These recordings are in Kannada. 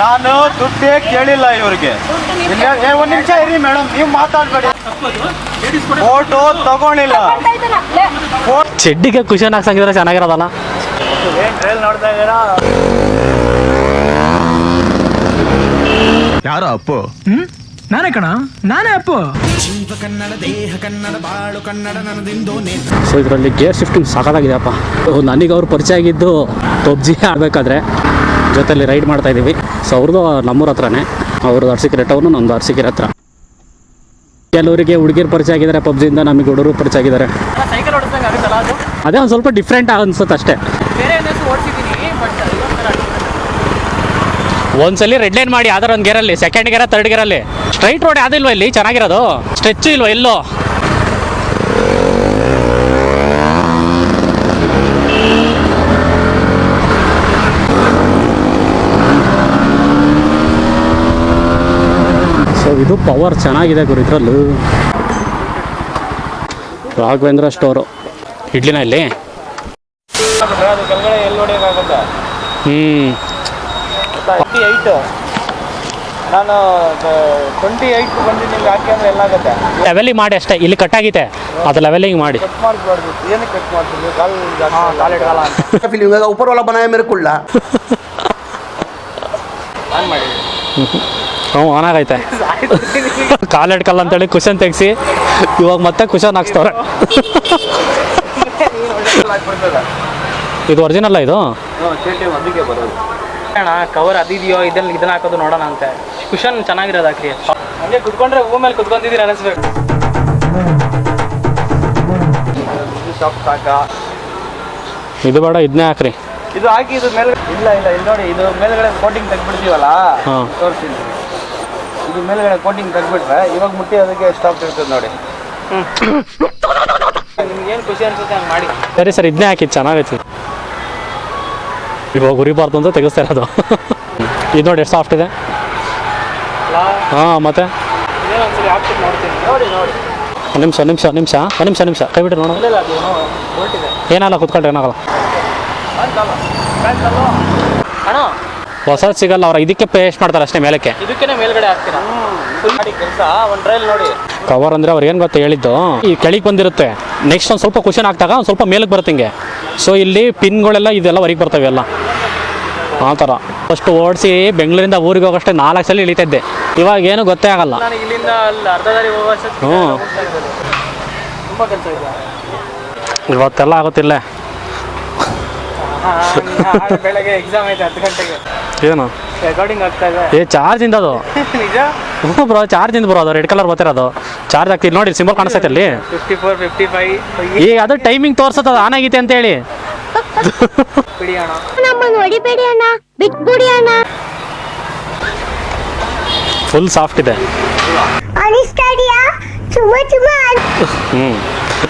ನಾನು ದುಡ್ಡೇ ಕೇಳಿಲ್ಲ ಇವ್ರಿಗೆ. ಒಂದ್ ನಿಮಿಷ ಇರಿ ಮೇಡಮ್, ನೀವು ಮಾತಾಡ್ಬೇಡಿ. ಫೋಟೋ ತಗೊಂಡಿಲ್ಲ. ಚೆಡ್ಡಿಗೆ ಕುಶನ್ ಹಾಕ್ಸಂಗಿದ್ರೆ ಚೆನ್ನಾಗಿರೋದಲ್ಲ. ನೋಡ್ತಾ ಇದ್ದೀರಾ? ಯಾರೋ ಅಪ್ಪು? ನಾನೇ ಕಣ, ನಾನೇ ಅಪ್ಪು. ಸೊ ಇದರಲ್ಲಿ ಗೇರ್ ಶಿಫ್ಟಿಂಗ್ ಸಾಕಾಗಿದೆಯಪ್ಪ. ನನಗೆ ಅವ್ರು ಪರಿಚಯ ಆಗಿದ್ದು ಪಬ್ಜಿ ಆಡಬೇಕಾದ್ರೆ ಜೊತೆಲಿ ರೈಡ್ ಮಾಡ್ತಾ ಇದ್ದೀವಿ. ಸೊ ಅವ್ರದ್ದು ನಮ್ಮೂರ ಹತ್ರನೇ, ಅವ್ರದ್ದು ಅರಸೀಕೆರೆ ಟೌನು, ನಮ್ಮದು ಅರಸೀಕೆರೆ ಹತ್ರ. ಕೆಲವರಿಗೆ ಹುಡುಗಿರು ಪರಿಚಯ ಆಗಿದ್ದಾರೆ ಪಬ್ಜಿಯಿಂದ, ನಮಗೆ ಹುಡುಗರು ಪರಿಚಯ ಆಗಿದ್ದಾರೆ. ಅದೇ ಒಂದು ಸ್ವಲ್ಪ ಡಿಫ್ರೆಂಟ್ ಅನ್ಸುತ್ತೆ ಅಷ್ಟೇ. ಒಂದ್ಸಲಿ ರೆಡ್ ಲೈನ್ ಮಾಡಿ ಯಾವ್ದಾರ ಒಂದು ಗೇರಲ್ಲಿ, ಸೆಕೆಂಡ್ ಗೇರ ಥರ್ಡ್ ಗೇರಲ್ಲಿ. ಸ್ಟ್ರೈಟ್ ರೋಡ್ ಯಾವ್ದಿಲ್ವ ಇಲ್ಲಿ ಚೆನ್ನಾಗಿರೋದು? ಸ್ಟ್ರೆಚ್ ಇಲ್ವ ಎಲ್ಲೋ? ಸೊ ಇದು ಪವರ್ ಚೆನ್ನಾಗಿದೆ ಗುರು ಇದರಲ್ಲೂ. ರಾಘವೇಂದ್ರ ಸ್ಟೋರು ಇಡ್ಲಿನ ಇಲ್ಲಿ. ನಾನು 28 ಬಂದು ನಿಮ್ಗೆ ಹಾಕಿ ಅಂದ್ರೆ ಎಲ್ಲ ಆಗುತ್ತೆ. ಲೆವೆಲಿಂಗ್ ಮಾಡಿ ಅಷ್ಟೇ, ಇಲ್ಲಿ ಕಟ್ ಆಗೈತೆ, ಅದು ಲೆವೆಲಿಂಗ್ ಮಾಡಿ. ಕಟ್ ಮಾಡ್ಬಾರ್ದು. ಏನಕ್ಕೆ ಕಟ್ ಮಾಡ್ತೀನಿ? ಕಾಲ್ ऊपर वाला बनाया मेरे कुल्ला. ಆನ್ ಮಾಡಿ. ಹ್ಞೂ ಆನ್ ಆಗೈತೆ. ಕಾಲಿಡ್ಕಲ್ಲ ಅಂತೇಳಿ ಕುಶನ್ ತೆಗ್ಸಿ ಇವಾಗ ಮತ್ತೆ ಕುಶನ್ ಹಾಕ್ಸ್ತವ್ರೆ. ಇದು ಒರಿಜಿನಲ್ಲ ಇದು? ಅದಕ್ಕೆ ಬರೋದು ಅಣ್ಣ. ಕವರ್ ಅದಿದೆಯೋ ಇದನ್ನ ಹಾಕೋದು ನೋಡೋಣ ಅಂತ. ಕುಶನ್ ಚೆನ್ನಾಗಿರೋದು ಹಾಕ್ರಿ. ಹಂಗೆ ಕುತ್ಕೊಂಡ್ರೆ ಹೂ ಮೇಲೆ ಕುತ್ಕೊಂತಿದ್ದೀರಿ ಅನಿಸ್ಬೇಕು. ಇದು ಬೇಡ, ಇದನ್ನೇ ಹಾಕ್ರಿ. ಇದು ಹಾಕಿ ಇದು ಮೇಲೆ ಇಲ್ಲ ಇಲ್ಲಿ ನೋಡಿ, ಇದು ಮೇಲ್ಗಡೆ ಕೋಟಿಂಗ್ ತೆಗ್ಬಿಡ್ತೀವಲ್ಲ, ತೋರಿಸ್ತೀನಿ. ಇದು ಮೇಲ್ಗಡೆ ಕೋಟಿಂಗ್ ತೆಗ್ಬಿಟ್ರೆ ಇವಾಗ ಮುಟ್ಟಿ ಅದಕ್ಕೆ ಸ್ಟಾಪ್ ಇರ್ತದೆ ನೋಡಿ. ನಿಮ್ಗೆ ಏನು ಖುಷಿ ಅನ್ಸುತ್ತೆ ಹಂಗೆ ಮಾಡಿ. ಸರಿ ಸರ್, ಇದನ್ನೇ ಹಾಕಿ, ಚೆನ್ನಾಗೈತಿ. ಇವಾಗ ಉರಿಬಾರ್ದು ಅಂತ ತೆಗೆಸ್ತಾ ಇರೋದು. ಇದು ನೋಡಿ ಎಷ್ಟು ಸಾಫ್ಟ್ ಇದೆ. ಹಾಂ ಮತ್ತೆ ನಿಮಿಷ ಕೈ ಬಿಟ್ಟು ನೋಡೋಣ. ಏನಲ್ಲ ಕುತ್ಕೊಂಡ್ರೆ ಏನಾಗಲ್ಲ. ಹೊಸದು ಸಿಗಲ್ಲ, ಅವ್ರ ಇದಕ್ಕೆ ಪೇಸ್ಟ್ ಮಾಡ್ತಾರೆ ಅಷ್ಟೇ ಮೇಲಕ್ಕೆ. ಇದಕ್ಕೆ ಮೇಲ್ಗಡೆ ಹಾಕ್ತೀರಾ ಕೆಲಸ. ಒಂದು ಟ್ರೈಲ್ ನೋಡಿ. ಕವರ್ ಅಂದರೆ ಅವ್ರು ಏನು ಗೊತ್ತಾ ಹೇಳಿದ್ದು, ಈ ಕೆಳಗೆ ಬಂದಿರುತ್ತೆ, ನೆಕ್ಸ್ಟ್ ಒಂದು ಸ್ವಲ್ಪ ಕುಶನ್ ಹಾಕ್ದಾಗ ಒಂದು ಸ್ವಲ್ಪ ಮೇಲಕ್ಕೆ ಬರುತ್ತೆ ಹಿಂಗೆ. ಸೊ ಇಲ್ಲಿ ಪಿನ್ಗಳೆಲ್ಲ ಇದೆಲ್ಲ ಹೊರಗೆ ಬರ್ತವೆ ಎಲ್ಲ ಆ ಥರ. ಫಸ್ಟ್ ಓಡಿಸಿ ಬೆಂಗಳೂರಿಂದ ಊರಿಗೆ ಹೋಗೋಷ್ಟೇ 4 ಸಲ ಇಳಿತಿದ್ದೆ. ಇವಾಗ ಏನು ಗೊತ್ತೇ ಆಗಲ್ಲ. ನನಗೆ ಇಲ್ಲಿಂದ ಅಲ್ಲಿ ಅರ್ಧ ದಾರಿ ಹೋಗೋ ತುಂಬ ಕೆಲಸ ಇದೆ. ಇವತ್ತೆಲ್ಲ ಆಗುತ್ತಿಲ್ಲ. ಬೆಳಗ್ಗೆ ಎಕ್ಸಾಮ್ ಐತೆ 10 ಗಂಟೆಗೆ. ಏನು ರೆಕಾರ್ಡಿಂಗ್ ಆಗ್ತಾ ಇದೆ. ಚಾರ್ಜಿಂದ ಅದು? ನಿಜ? ಹ್ಞೂ ಬ್ರೋ, ಚಾರ್ಜಿಂದ ಬರೋ ಅದು ರೆಡ್ ಕಲರ್ ಬರ್ತಿರೋದು. ಚಾರ್ಜ್ ಆಗ್ತಿಲ್ಲ ನೋಡಿ, ಸಿಂಬಲ್ ಕಾಣಿಸ್ತೈತೆ ಅಲ್ಲಿ 54 55. ಈಗ ಅದು ಟೈಮಿಂಗ್ ತೋರ್ಸತ್ತದ ಆನ್ ಆಗೈತೆ ಅಂತೇಳಿ. ಬಿಡಿ ಅಣ್ಣ, ನಮ್ಮನ್ನು ಹೊಡಿಬೇಡಿ ಅಣ್ಣ, ಬಿಟ್ಬಿಡಿ ಅಣ್ಣ. ಫುಲ್ ಸಾಫ್ಟ್ ಇದೆ.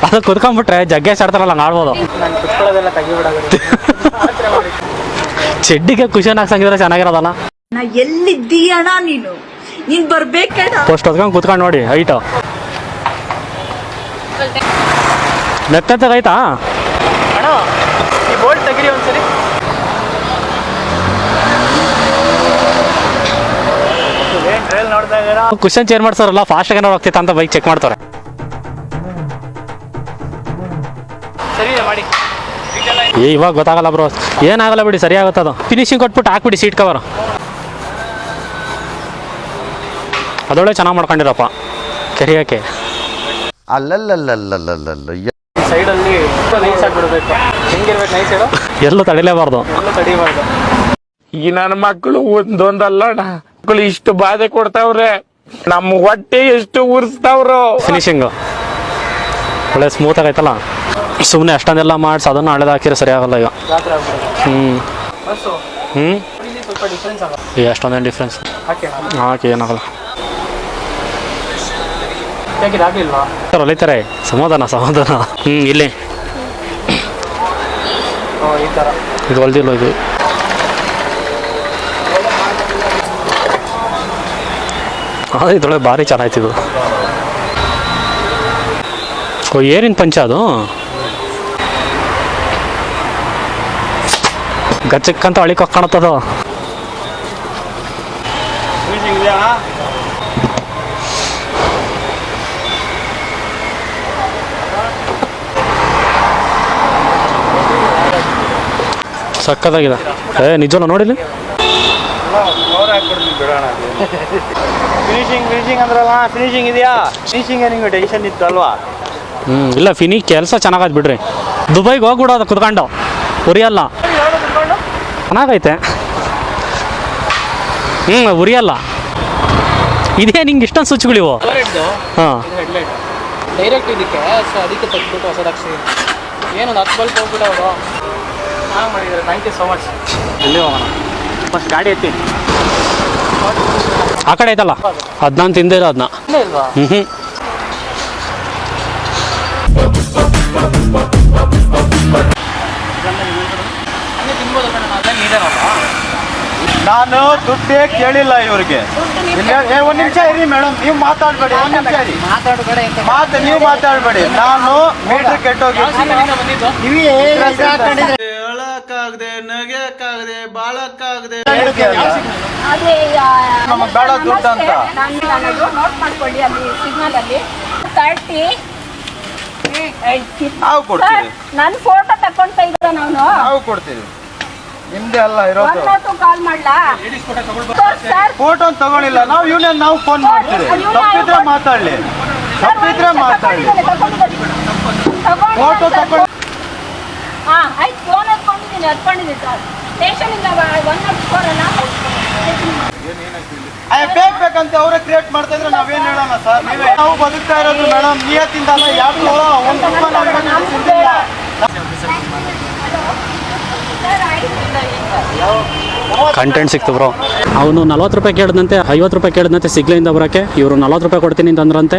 ಅದು ಕುತ್ಕೊಂಡ್ಬಿಟ್ರೆ ಜಗ್ಗೇಶ್ ಆಡ್ತಾರಲ್ಲ ಹಂಗೆ ಆಡ್ಬೋದು. ನಾನು ಕುತ್ಕೊಳ್ಳೋದೆಲ್ಲ ತೆಗಿಬಿಡೋದು. ಚೆಡ್ಡಿಗೆ ಕುಶನ್ ಹಾಕ್ಸಂಗಿದ್ರೆ ಚೆನ್ನಾಗಿರೋದಲ್ಲ. ನಾ ಎಲ್ಲಿದ್ದೀಯಣ್ಣ ನೀನ್ ಬರ್ಬೇಕಣ್ಣ. ಫಸ್ಟ್ ಹೊತ್ಕೊಂಡು ಕುತ್ಕೊಂಡು ನೋಡಿ ಹೈಟು ಮೆತ್ತಗಾಯ್ತಾ ಅಣ್ಣ ಈ ಬೋಲ್ಟ್ ತೆಗಿರಿ ಒಂದ್ಸರಿ. ನೋಡ್ತಾ ಇದ್ದೀರಾ? ಕುಶನ್ ಚೇಂಜ್ ಮಾಡ್ತಾರಲ್ಲ, ಫಾಸ್ಟ್ ಏನಾರು ಹೋಗ್ತಿತ್ತ ಅಂತ ಬೈಕ್ ಚೆಕ್ ಮಾಡ್ತಾರೆ. ಸರಿ ಮಾಡಿ. ಇವಾಗ ಗೊತ್ತಾಗಲ್ಲ ಬ್ರೋ, ಏನಾಗಲ್ಲ ಬಿಡಿ, ಸರಿ ಆಗುತ್ತೆ ಅದು. ಫಿನಿಶಿಂಗ್ ಕೊಟ್ಬಿಟ್ಟು ಹಾಕ್ಬಿಡಿ ಸೀಟ್ ಕವರ್. ಅದೊಳ್ಳೆ ಚೆನ್ನಾಗಿ ಮಾಡ್ಕೊಂಡಿರಪ್ಪ ಕೆರಿಯಕ್ಕೆ. ಸೈಡಲ್ಲಿ ನೈಸ್ ಆಗಿಬಿಡ್ಬೇಕು. ಹೆಂಗಿರ್ಬೇಕು ನೈಸ್ ಹೇಳು? ಎಲ್ಲೂ ತಡಿಲೇಬಾರ್ದು, ಎಲ್ಲೂ ತಡಿಬಾರ್ದು. ಈ ನನ್ನ ಮಕ್ಕಳು ಒಂದೊಂದಲ್ಲ ಮಕ್ಕಳು ಇಷ್ಟು ಬಾಧೆ ಕೊಡ್ತಾವ್ರೆ, ನಮ್ಮ ಹೊಟ್ಟೆ ಎಷ್ಟು ಉರ್ಸ್ತಾವ್ರು. ಫಿನಿಶಿಂಗ್ ಒಳ್ಳೆ ಸ್ಮೂತ್ ಆಗೈತಲ್ಲ. ಸುಮ್ಮನೆ ಅಷ್ಟೊಂದೆಲ್ಲ ಮಾಡಿಸಿ ಅದನ್ನು ಹಳೆದು ಹಾಕಿದ್ರೆ ಸರಿ ಆಗಲ್ಲ ಈಗ. ಸ್ವಲ್ಪ ಡಿಫ್ರೆನ್ಸ್ ಆಗ. ಅಷ್ಟೊಂದೇನು ಡಿಫ್ರೆನ್ಸ್ ಹಾಕಿ ಏನಾಗಲ್ಲ. ಆಗಿಲ್ವಾ ಸರ್ ಹೊಲಿತಾರೆ. ಸಮಾಧಾನ ಇಲ್ಲಿ ಈ ಥರ ಇದು ಹೊಲ್ದಿಲ್ಲ. ಇದು ಅದೇ ಇದೊಳಗೆ ಭಾರಿ ಚೆನ್ನಾಯ್ತಿದು. ಓ ಏರಿನ ಪಂಚ ಅದು ಗಚ್ಚಕ್ಕಂತ ಅಳಿಕ ಕಾಣತ್ತದು. ಸಕ್ಕತ್ತಾಗಿದೆ. ನಿಜವಲ್ಲ ನೋಡಿಲಿ. ಫಿನಿಶಿಂಗ್ ಅಂದ್ರಲ್ಲ, ಫಿನಿಶಿಂಗ್ ಇದೆಯಾ? ಫಿನಿಶಿಂಗ್ ನಿಮಗೆ ಟೆನ್ಷನ್ ಇತ್ತು ಅಲ್ವಾ? ಇಲ್ಲ ಕೆಲಸ ಚೆನ್ನಾಗೈತೆ ಬಿಡ್ರಿ. ದುಬೈಗೆ ಹೋಗ್ಬಿಡೋದು ಕುತ್ಕೊಂಡು ಉರಿಯಲ್ಲ. ಚೆನ್ನಾಗೈತೆ. ಉರಿಯಲ್ಲ. ಇದೇ ನಿಂಗೆ ಇಷ್ಟೊಂದು ಸ್ವಿಚ್ಗಳಿವು. ಹಾಂ, ಡೈರೆಕ್ಟ್ ಇದಕ್ಕೆ ಸೊ ಅದಕ್ಕೆ ತೆಗೆದ್ಬಿಟ್ಟು ಹೊಸದಾಗಿ ಏನೊಂದು 10 ಬಲ್ಪ್ ಹೋಗ್ಬಿಟ್ಟು ಅವರು ಚೆನ್ನಾಗಿ ಮಾಡಿದ್ದಾರೆ. Thank you so much. ಎಲ್ಲಿ ಹೋಗೋಣ? ಫಸ್ಟ್ ಗಾಡಿ ಎತ್ತಿ. ಆ ಕಡೆ ಐತಲ್ಲ, ಅದು ನಾನು ತಿಂದಿಲ್ಲ ಅದನ್ನ. ಇಲ್ವಾ? ಹ್ಞೂ ಹಂಗೆ ತಿನ್ಬೋದು ಕಣ, ಅದಂಗೆ ಇದೇನಲ್ಲ. ನಾನು ದುಡ್ಡೇ ಕೇಳಿಲ್ಲ ಇವ್ರಿಗೆ. ಒಂದು ನಿಮಿಷ ಇರಿ ಮೇಡಮ್, ನೀವು ಮಾತಾಡಬೇಡಿ. ಒಂದು ನಿಮಿಷ ಇರಿ, ನೀವು ಮಾತಾಡಬೇಡಿ. ನಾನು ಮೀಟ್ರ್ ಕೆಟ್ಟೋಗಿ ಬಂದಿದ್ದು ಹೇಳಕ್ಕಾಗದೆ, ನಗೆಯಕ್ಕಾಗದೆ, ಬಾಳಕ್ಕಾಗದೆ. ಅದೇ ನಮಗೆ ಬೇಡ ದುಡ್ಡು ಅಂತ. ನೋಟ್ ಮಾಡ್ಕೊಳ್ಳಿ, ಅಲ್ಲಿ ಸಿಗ್ನಲ್ ಅಲ್ಲಿ 30. ನಾವು ಕೊಡ್ತೀವಿ, ನನ್ನ ಫೋಟೋ ತಕೊಂತ ಇದ್ದ ನಾನು ನಾವು ಕೊಡ್ತೀವಿ. ನಿಮ್ದೇ ಅಲ್ಲ ಇರೋದು. ಕಾಲ್ ಮಾಡ್ಲಾ ಸರ್? ಫೋಟೋ ತಗೊಳಿಲ್ಲ ನಾವು. ಯೂನಿಯನ್ ನಾವು ಫೋನ್ ಮಾಡ್ತೀವಿ. ತಪ್ಪಿದ್ರೆ ಮಾತಾಡ್ಲಿ, ತಪ್ಪಿದ್ರೆ ಮಾತಾಡ್ಲಿ. ಫೋಟೋ ತಗೊಳ್ಳಿ. ಹಾ ಆಯ್ತು, ಫೋನ್ ಹತ್ಕೊಂಡಿದ್ದೀನಿ ಸರ್. ಸ್ಟೇಷನಿಂದ 104 ಬೇಕಂತ ಅವರೇ ಕ್ರಿಯೇಟ್ ಮಾಡ್ತಾ ಇದ್ರೆ ನಾವೇನ್ ಹೇಳೋಣ ಸರ್? ನೀವೇ ನಾವು ಬದುಕ್ತಾ ಇರೋದು ಮೇಡಮ್ ನಿಯತ್ತಿಂದ ಅಲ್ಲ. ಯಾರು ಒಂದು ರೂಪಾಯಿ ನಾವು ತಿಂದಿಲ್ಲ. ಕಂಟೆಂಟ್ ಸಿಕ್ತು ಬ್ರೋ. ಅವನು 40 ರೂಪಾಯಿ ಕೇಳಿದಂತೆ, 50 ರೂಪಾಯಿ ಕೇಳಿದಂತೆ ಸಿಗ್ಲಿಂದ ಬರೋಕ್ಕೆ. ಇವರು 40 ರೂಪಾಯಿ ಕೊಡ್ತೀನಿ ಅಂತಂದ್ರಂತೆ.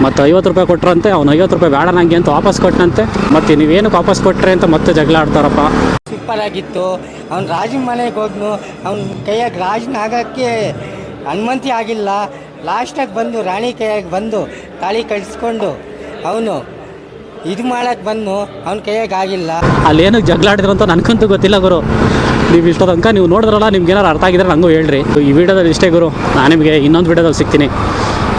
ಮತ್ತು 50 ರೂಪಾಯಿ ಕೊಟ್ರಂತೆ. ಅವ್ನು 50 ರೂಪಾಯಿ ಬೇಡ ನನಗೆ ಅಂತ ವಾಪಸ್ ಕೊಟ್ಟನಂತೆ. ಮತ್ತು ನೀವೇನಕ್ಕೆ ವಾಪಸ್ ಕೊಟ್ಟರೆ ಅಂತ ಮತ್ತೆ ಜಗಳ ಆಡ್ತಾರಪ್ಪ. ಸೂಪರ್ ಆಗಿತ್ತು. ಅವ್ನು ರಾಜನ ಮನೆಗೆ ಹೋದ್ನು. ಅವ್ನ ಕೈಯಾಗ ರಾಜನ ಆಗೋಕ್ಕೆ ಅನುಮತಿ ಆಗಿಲ್ಲ. ಲಾಸ್ಟಾಗಿ ಬಂದು ರಾಣಿ ಕೈಯಾಗಿ ಬಂದು ತಾಳಿ ಕಳಿಸ್ಕೊಂಡು ಅವನು ಇದು ಮಾಡಕ್ಕೆ ಬಂದು ಅವ್ನ ಕೈಯಾಗ ಆಗಿಲ್ಲ. ಅಲ್ಲಿ ಏನಕ್ಕೆ ಜಗಳ ಆಡಿದ್ರು ಅಂತ ನನಗಂತೂ ಗೊತ್ತಿಲ್ಲ ಗುರು. ನೀವು ಇಷ್ಟೋ ತನಕ ನೀವು ನೋಡಿದ್ರಲ್ಲ, ನಿಮ್ಗೆ ಏನಾರು ಅರ್ಥ ಆಗಿದ್ರೆ ನನಗೂ ಹೇಳ್ರಿ. ಈ ವಿಡಿಯೋದಲ್ಲಿ ಇಷ್ಟೇ ಗುರು. ನಾನು ನಿಮಗೆ ಇನ್ನೊಂದು ವಿಡಿಯೋದಲ್ಲಿ ಸಿಗ್ತೀನಿ.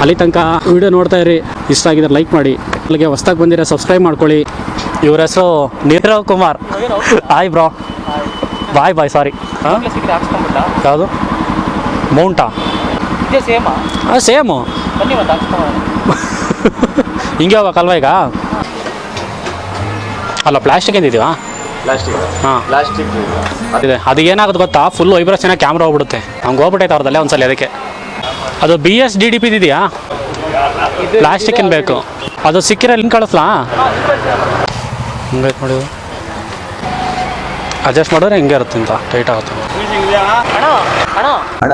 ಅಲ್ಲಿ ತನಕ ವಿಡಿಯೋ ನೋಡ್ತಾ ಇರಿ. ಇಷ್ಟ ಆಗಿದ್ರೆ ಲೈಕ್ ಮಾಡಿ. ಅಲ್ಲಿಗೆ ಹೊಸ್ದಾಗಿ ಬಂದಿರೋ ಸಬ್ಸ್ಕ್ರೈಬ್ ಮಾಡ್ಕೊಳ್ಳಿ. ಇವ್ರ ಹೆಸರು Nirav Kumar. Hi bro. Bye sorry. ಹಾಂ, ಸಿಕ್ಕರೆ ಹಾಕ್ಸ್ಕೊಂಡ್ಬಿಟ್ಟ. ಯಾವುದು ಮೌಂಟಾ? ಇದೇ ಸೇಮಾ? ಹಾಂ ಸೇಮು. ಬನ್ನಿ ಮತ್ತೆ ಹಾಕ್ಸ್ಕೊಂಡು. ಹಿಂಗೆ ಹೋಗ್ಬೇಕಲ್ವ ಈಗ? ಅಲ್ಲ ಪ್ಲಾಸ್ಟಿಕ್ ಏನಿದೀವಾ? ಹಾಂ ಇದೆ. ಅದು ಏನಾಗುತ್ತೆ ಗೊತ್ತಾ, ಫುಲ್ ವೈಬ್ರೇಷನ್ ಕ್ಯಾಮ್ರಾ ಹೋಗ್ಬಿಡುತ್ತೆ. ಹಂಗೆ ಹೋಗ್ಬಿಟ್ಟೈತೆ ಅವ್ರದಲ್ಲೇ ಒಂದ್ಸಲ. ಅದಕ್ಕೆ ಅದು BSDDP ಇದೆಯಾ? ಪ್ಲಾಸ್ಟಿಕ್ ಏನು ಬೇಕು? ಅದು ಸಿಕ್ಕಿರೋ ಲಿಂಕ್ ಕಳಿಸ್ಲಾ? ಹಿಂಗೆ ನೋಡಿ, ಅಡ್ಜಸ್ಟ್ ಮಾಡಿದ್ರೆ ಹಿಂಗೆ ಇರುತ್ತೆ ಅಂತ ಟೈಟ್ ಆಗುತ್ತೆ. ಅಣ್ಣ